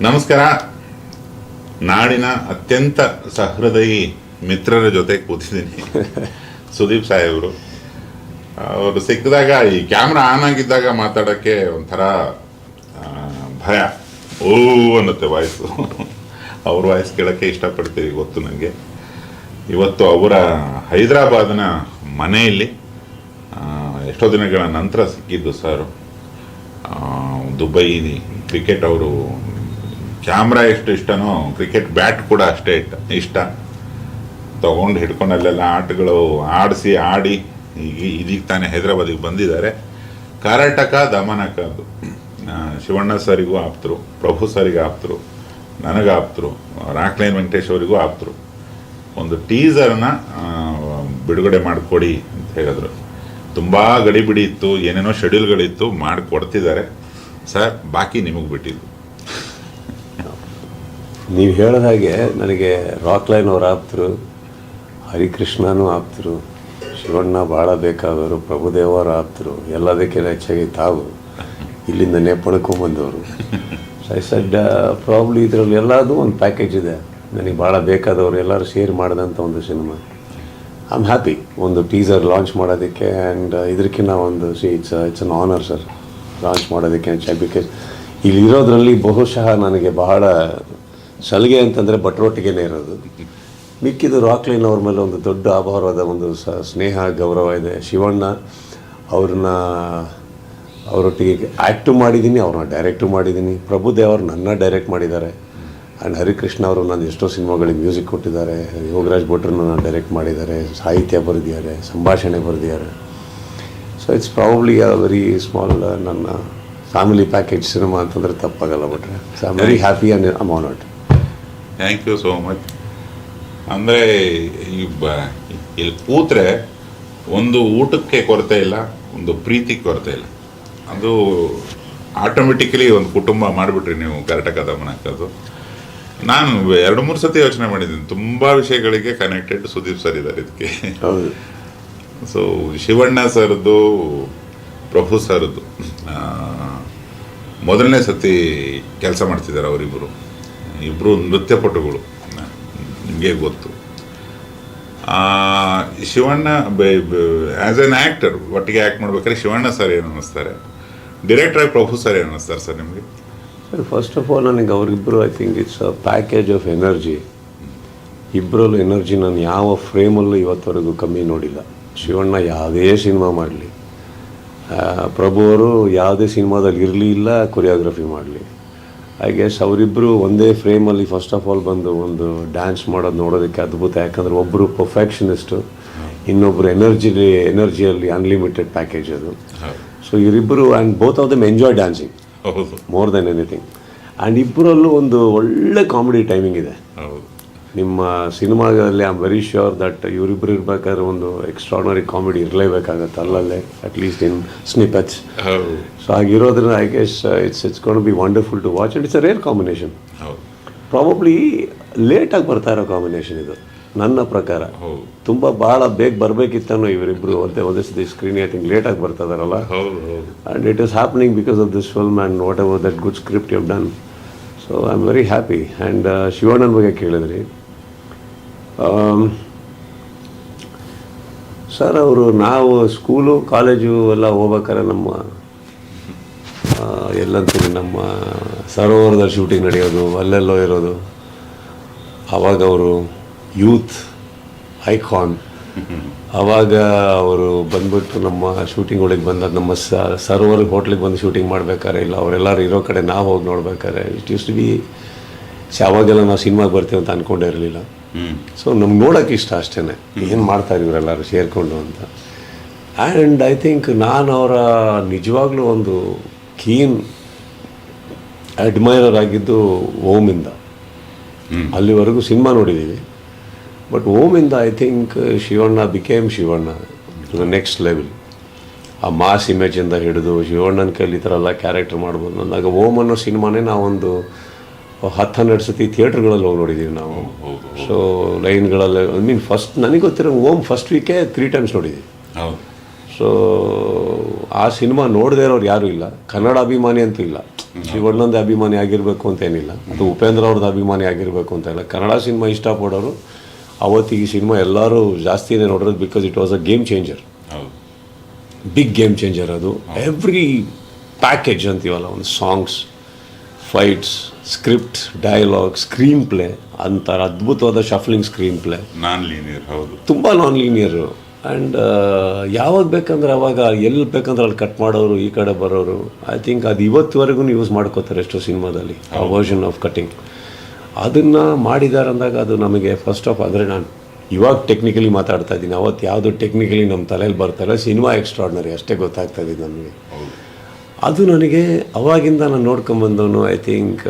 ನಮಸ್ಕಾರ. ನಾಡಿನ ಅತ್ಯಂತ ಸಹೃದಯಿ ಮಿತ್ರರ ಜೊತೆ ಕೂತಿದ್ದೀನಿ. ಸುದೀಪ್ ಸಾಹೇಬರು ಅವರು ಸಿಕ್ಕಿದಾಗ ಈ ಕ್ಯಾಮ್ರಾ ಆನ್ ಆಗಿದ್ದಾಗ ಮಾತಾಡೋಕ್ಕೆ ಒಂಥರ ಭಯ, ಓ ಅನ್ನತ್ತೆ ವಾಯ್ಸು. ಅವ್ರ ವಾಯ್ಸ್ ಕೇಳೋಕ್ಕೆ ಇಷ್ಟಪಡ್ತೀವಿ, ಗೊತ್ತು ನನಗೆ. ಇವತ್ತು ಅವರ ಹೈದರಾಬಾದ್ನ ಮನೆಯಲ್ಲಿ ಎಷ್ಟೋ ದಿನಗಳ ನಂತರ ಸಿಕ್ಕಿದ್ದು ಸರ್. ದುಬೈ ಕ್ರಿಕೆಟ್, ಅವರು ಕ್ಯಾಮ್ರಾ ಎಷ್ಟು ಇಷ್ಟನೋ ಕ್ರಿಕೆಟ್ ಬ್ಯಾಟ್ ಕೂಡ ಅಷ್ಟೇ ಇಷ್ಟ. ತಗೊಂಡು ಹಿಡ್ಕೊಂಡು ಅಲ್ಲೆಲ್ಲ ಆಟಗಳು ಆಡಿ ಇದೀಗ ತಾನೇ ಹೈದರಾಬಾದಿಗೆ ಬಂದಿದ್ದಾರೆ. ಕರ್ನಾಟಕ ದಮನಕದ್ದು ಶಿವಣ್ಣ ಸರಿಗೂ ಆಪ್ತರು, ಪ್ರಭು ಸರಿಗೆ ಆಪ್ತರು, ನನಗೆ ಆಪ್ತರು, ರಾಕ್ಲೈನ್ ವೆಂಕಟೇಶ್ ಅವರಿಗೂ ಆಪ್ತರು. ಒಂದು ಟೀಸರ್ನ ಬಿಡುಗಡೆ ಮಾಡಿಕೊಡಿ ಅಂತ ಹೇಳಿದ್ರು. ತುಂಬ ಗಡಿಬಿಡಿ ಇತ್ತು, ಏನೇನೋ ಶೆಡ್ಯೂಲ್ಗಳಿತ್ತು, ಮಾಡಿಕೊಡ್ತಿದ್ದಾರೆ ಸರ್. ಬಾಕಿ ನಿಮಗೆ ಬಿಟ್ಟಿದ್ದು. ನೀವು ಹೇಳಿದ ಹಾಗೆ ನನಗೆ ರಾಕ್ಲೈನ್ ಅವ್ರು ಆಪ್ತರು, ಹರಿಕೃಷ್ಣನೂ ಆಪ್ತರು, ಶಿವಣ್ಣ ಭಾಳ ಬೇಕಾದವರು, ಪ್ರಭುದೇವರ ಆಪ್ತರು, ಎಲ್ಲದಕ್ಕಿಂತ ಹೆಚ್ಚಾಗಿ ತಾವು ಇಲ್ಲಿಂದ ನೇಪಣಕೊಂಬಂದವರು. ಐ ಸೆಡ್ ಪ್ರಾಬ್ಲಿ ಇದರಲ್ಲಿ ಎಲ್ಲದೂ ಒಂದು ಪ್ಯಾಕೇಜ್ ಇದೆ. ನನಗೆ ಭಾಳ ಬೇಕಾದವರು ಎಲ್ಲರೂ ಶೇರ್ ಮಾಡಿದಂಥ ಒಂದು ಸಿನಿಮಾ. ಐ ಆಮ್ ಹ್ಯಾಪಿ ಒಂದು ಟೀಸರ್ ಲಾಂಚ್ ಮಾಡೋದಕ್ಕೆ. ಆ್ಯಂಡ್ ಇದಕ್ಕಿಂತ ಒಂದು it's an honour sir launch ಮಾಡೋದಕ್ಕೆ. ಬಿಕಾಸ್ ಇಲ್ಲಿರೋದ್ರಲ್ಲಿ ಬಹುಶಃ ನನಗೆ ಬಹಳ ಸಲಿಗೆ ಅಂತಂದರೆ ಭಟ್ರೊಟ್ಟಿಗೆ ಇರೋದು. ಮಿಕ್ಕಿದು ರಾಕ್ಲೈನ್ ಅವ್ರ ಮೇಲೆ ಒಂದು ದೊಡ್ಡ ಅಪಾರವಾದ ಒಂದು ಸ್ನೇಹ ಗೌರವ ಇದೆ. ಶಿವಣ್ಣ ಅವರೊಟ್ಟಿಗೆ ಆ್ಯಕ್ಟು ಮಾಡಿದ್ದೀನಿ, ಅವ್ರನ್ನ ಡೈರೆಕ್ಟು ಮಾಡಿದ್ದೀನಿ. ಪ್ರಭುದೇವರು ನನ್ನ ಡೈರೆಕ್ಟ್ ಮಾಡಿದ್ದಾರೆ. ಆ್ಯಂಡ್ ಹರಿಕೃಷ್ಣ ಅವರು ನಾನು ಎಷ್ಟೋ ಸಿನಿಮಾಗಳಿಗೆ ಮ್ಯೂಸಿಕ್ ಕೊಟ್ಟಿದ್ದಾರೆ. ಯೋಗರಾಜ್ ಭಟ್ರನ್ನ ನಾನು ಡೈರೆಕ್ಟ್ ಮಾಡಿದ್ದಾರೆ, ಸಾಹಿತ್ಯ ಬರೆದಿದ್ದಾರೆ, ಸಂಭಾಷಣೆ ಬರೆದಿದ್ದಾರೆ. So it's probably a very small ನನ್ನ ಫ್ಯಾಮಿಲಿ ಪ್ಯಾಕೇಜ್ ಸಿನಿಮಾ ಅಂತಂದರೆ ತಪ್ಪಾಗಲ್ಲ. ಬಿಟ್ರೆ so I am very happy and I am honoured. Thank you so much. ಅಂದರೆ ಇಲ್ಲಿ ಕೂತ್ರೆ ಒಂದು ಊಟಕ್ಕೆ ಕೊರತೆ ಇಲ್ಲ, ಒಂದು ಪ್ರೀತಿ ಕೊರತೆ ಇಲ್ಲ. ಅದು ಆಟೋಮೆಟಿಕಲಿ ಒಂದು ಕುಟುಂಬ ಮಾಡಿಬಿಟ್ರಿ ನೀವು ಕರ್ನಾಟಕ ದಮನಕ್ಕದು. ನಾನು 2-3 ಸತಿ ಯೋಚನೆ ಮಾಡಿದ್ದೀನಿ, ತುಂಬ ವಿಷಯಗಳಿಗೆ ಕನೆಕ್ಟೆಡ್ ಸುದೀಪ್ ಸರ್ ಇದ್ದಾರೆ ಇದಕ್ಕೆ. ಹೌದು. ಸೊ ಶಿವಣ್ಣ ಸರ್ದು, ಪ್ರಭು ಸರ್ದು ಮೊದಲನೇ ಸತಿ ಕೆಲಸ ಮಾಡ್ತಿದ್ದಾರೆ ಅವರಿಬ್ಬರು. ಇಬ್ಬರು ನೃತ್ಯಪಟುಗಳು, ನಿಮಗೆ ಗೊತ್ತು. ಶಿವಣ್ಣ ಆ್ಯಸ್ ಎನ್ ಆ್ಯಕ್ಟರ್ ಒಟ್ಟಿಗೆ ಆ್ಯಕ್ಟ್ ಮಾಡ್ಬೇಕಾದ್ರೆ ಶಿವಣ್ಣ ಸರ್ ಏನು ಅನ್ನಿಸ್ತಾರೆ, ಡೈರೆಕ್ಟ್ರಾಗಿ ಪ್ರಭು ಸರ್ ಏನು ಅನ್ನಿಸ್ತಾರೆ ಸರ್ ನಿಮಗೆ? ಸರ್ ಫಸ್ಟ್ ಆಫ್ ಆಲ್ ನನಗೆ ಅವರಿಬ್ಬರು I think it's a package of energy. ಇಬ್ಬರಲ್ಲೂ ಎನರ್ಜಿ ನಾನು ಯಾವ ಫ್ರೇಮಲ್ಲೂ ಇವತ್ತವರೆಗೂ ಕಮ್ಮಿ ನೋಡಿಲ್ಲ. ಶಿವಣ್ಣ ಯಾವುದೇ ಸಿನಿಮಾ ಮಾಡಲಿ, ಪ್ರಭು ಅವರು ಯಾವುದೇ ಸಿನಿಮಾದಲ್ಲಿ ಇರಲಿ ಇಲ್ಲ ಕೊರಿಯೋಗ್ರಫಿ ಮಾಡಲಿ, ಐ ಗೆಸ್ ಅವರಿಬ್ಬರು ಒಂದೇ ಫ್ರೇಮಲ್ಲಿ ಫಸ್ಟ್ ಆಫ್ ಆಲ್ ಬಂದು ಒಂದು ಡ್ಯಾನ್ಸ್ ಮಾಡೋದು ನೋಡೋದಕ್ಕೆ ಅದ್ಭುತ. ಯಾಕಂದರೆ ಒಬ್ಬರು ಪರ್ಫೆಕ್ಷನಿಸ್ಟು, ಇನ್ನೊಬ್ಬರು ಎನರ್ಜಿಯಲ್ಲಿ ಅನ್ಲಿಮಿಟೆಡ್ ಪ್ಯಾಕೇಜ್ ಅದು. ಸೊ ಇವರಿಬ್ಬರು and both of them enjoy dancing more than anything. And ಇಬ್ಬರಲ್ಲೂ ಒಂದು ಒಳ್ಳೆ ಕಾಮಿಡಿ ಟೈಮಿಂಗ್ ಇದೆ. ನಿಮ್ಮ ಸಿನಿಮಾದಲ್ಲಿ I am very sure that ಇವರಿಬ್ಬರು ಇರಬೇಕಾದ್ರೆ ಒಂದು ಎಕ್ಸ್ಟ್ರಾರ್ನರಿ ಕಾಮಿಡಿ ಇರಲೇಬೇಕಾಗತ್ತೆ ಅಲ್ಲಲ್ಲೇ, ಅಟ್ಲೀಸ್ಟ್ ಇನ್ ಸ್ನಿಪೆಟ್ಸ್. ಸೊ ಹಾಗಿರೋದ್ರಿಂದ I guess it's gonna be wonderful to watch. And it's a rare combination. Probably ಲೇಟಾಗಿ ಬರ್ತಾ ಇರೋ ಕಾಂಬಿನೇಷನ್ ಇದು ನನ್ನ ಪ್ರಕಾರ. ತುಂಬ ಭಾಳ ಬೇಗ ಬರಬೇಕಿತ್ತನೋ ಇವರಿಬ್ಬರು ಒಂದೇ ಸತಿ ಸ್ಕ್ರೀನ್ ಐ ಥಿಂಕ್ ಲೇಟಾಗಿ ಬರ್ತಾ ಇದಾರಲ್ಲ. And it is happening because of this film and whatever that good script you have done. So I am very happy. And ಶಿವಣ್ಣನ ಬಗ್ಗೆ ಕೇಳಿದ್ರಿ ಸರ್, ಅವರು ನಾವು ಸ್ಕೂಲು ಕಾಲೇಜು ಎಲ್ಲ ಹೋಗ್ಬೇಕಾದ್ರೆ ನಮ್ಮ ಎಲ್ಲಂತೀನಿ ನಮ್ಮ ಸರೋವರದ ಶೂಟಿಂಗ್ ನಡೆಯೋದು, ಅಲ್ಲೆಲ್ಲೋ ಇರೋದು. ಆವಾಗ ಅವರು ಯೂತ್ ಐಕಾನ್. ಆವಾಗ ಅವರು ಬಂದ್ಬಿಟ್ಟು ನಮ್ಮ ಶೂಟಿಂಗ್ಗಳಿಗೆ ಬಂದ ನಮ್ಮ ಸರೋವರ ಹೋಟ್ಲಿಗೆ ಬಂದು ಶೂಟಿಂಗ್ ಮಾಡ್ಬೇಕಾರೆ, ಇಲ್ಲ ಅವರೆಲ್ಲರೂ ಇರೋ ಕಡೆ ನಾವು ಹೋಗಿ ನೋಡ್ಬೇಕಾರೆ ಇಟ್ ಯೂಸ್ ಟು ಬಿ. ಅವಾಗೆಲ್ಲ ನಾವು ಸಿನಿಮಾಗೆ ಬರ್ತೀವಿ ಅಂತ ಅಂದ್ಕೊಂಡೇ ಇರಲಿಲ್ಲ. ಸೊ ನಮ್ಗೆ ನೋಡೋಕೆ ಇಷ್ಟ ಅಷ್ಟೇ, ಏನು ಮಾಡ್ತಾರೆ ಇವರೆಲ್ಲರೂ ಸೇರಿಕೊಂಡು ಅಂತ. ಆ್ಯಂಡ್ ಐ ಥಿಂಕ್ ನಾನು ಅವರ ನಿಜವಾಗ್ಲೂ ಒಂದು ಕೀನ್ ಅಡ್ಮೈರರ್ ಆಗಿದ್ದು ಓಮಿಂದ. ಅಲ್ಲಿವರೆಗೂ ಸಿನಿಮಾ ನೋಡಿದ್ದೀವಿ, ಬಟ್ ಓಮಿಂದ I think Shivanna became Shivanna to the next level. ಆ ಮಾಸ್ ಇಮೇಜಿಂದ ಹಿಡಿದು ಶಿವಣ್ಣನ ಕೈಲಿ ಈ ಥರ ಎಲ್ಲ ಕ್ಯಾರೆಕ್ಟರ್ ಮಾಡ್ಬೋದು. ಅಂದಾಗ ಓಮ್ ಅನ್ನೋ ಸಿನಿಮಾನೇ ನಾವೊಂದು 10-12 ಸತಿ ಥಿಯೇಟ್ರ್ಗಳಲ್ಲಿ ಹೋಗಿ ನೋಡಿದ್ದೀವಿ ನಾವು. ಸೊ ಲೈನ್ಗಳಲ್ಲಿ ಐ ಮೀನ್ ಫಸ್ಟ್ ನನಗೆ ಗೊತ್ತಿರೋ ಓಮ್ ಫಸ್ಟ್ ವೀಕೇ 3 ಟೈಮ್ಸ್ ನೋಡಿದ್ದೀವಿ. ಸೊ ಆ ಸಿನಿಮಾ ನೋಡದೇ ಇರೋರು ಯಾರೂ ಇಲ್ಲ, ಕನ್ನಡ ಅಭಿಮಾನಿ ಅಂತೂ ಇಲ್ಲ. ಶಿವಣ್ಣಂದ ಅಭಿಮಾನಿ ಆಗಿರಬೇಕು ಅಂತ ಏನಿಲ್ಲ, ಅದು ಉಪೇಂದ್ರ ಅವ್ರದ್ದು ಅಭಿಮಾನಿ ಆಗಿರಬೇಕು ಅಂತ ಇಲ್ಲ. ಕನ್ನಡ ಸಿನಿಮಾ ಇಷ್ಟಪಡೋರು ಅವತ್ತಿಗೆ ಸಿನಿಮಾ ಎಲ್ಲರೂ ಜಾಸ್ತಿನೇ ನೋಡಿರೋದು, because it was a game changer, ಹೌದು. ಬಿಗ್ ಗೇಮ್ ಚೇಂಜರ್ ಅದು. ಎವ್ರಿ ಪ್ಯಾಕೇಜ್ ಅಂತೀವಲ್ಲ, ಒಂದು songs, fights, script, dialogue, screenplay, ಅಂತಾರೆ ಅದ್ಭುತವಾದ shuffling screenplay, nonlinear, ಹೌದು. ತುಂಬ ನಾನ್ ಲೀನಿಯರು. ಆ್ಯಂಡ್ ಯಾವಾಗ ಬೇಕಂದ್ರೆ ಅವಾಗ ಎಲ್ಲಿ ಬೇಕಂದ್ರೆ ಅಲ್ಲಿ ಕಟ್ ಮಾಡೋರು, ಈ ಕಡೆ ಬರೋರು. ಐ ಥಿಂಕ್ ಅದು ಇವತ್ತುವರೆಗೂ ಯೂಸ್ ಮಾಡ್ಕೋತಾರೆ ಎಷ್ಟೋ ಸಿನಿಮಾದಲ್ಲಿ, ಆ ವರ್ಷನ್ ಆಫ್ ಕಟಿಂಗ್. ಅದನ್ನು ಮಾಡಿದ್ದಾರೆ ಅಂದಾಗ ಅದು ನಮಗೆ ಫಸ್ಟ್ ಆಫ್, ಅಂದರೆ ನಾನು ಇವಾಗ ಟೆಕ್ನಿಕಲಿ ಮಾತಾಡ್ತಾ ಇದ್ದೀನಿ, ಅವತ್ತು ಯಾವುದು ಟೆಕ್ನಿಕಲಿ ನಮ್ಮ ತಲೆಯಲ್ಲಿ ಬರ್ತಾಯಿಲ್ಲ, ಸಿನಿಮಾ ಎಕ್ಸ್ಟ್ರಾರ್ಡ್ನರಿ ಅಷ್ಟೇ ಗೊತ್ತಾಗ್ತಾ ಇದ್ದೀನಿ ನನಗೆ. ಅದು ನನಗೆ ಅವಾಗಿಂದ ನಾನು ನೋಡ್ಕೊಂಬಂದವನು. I think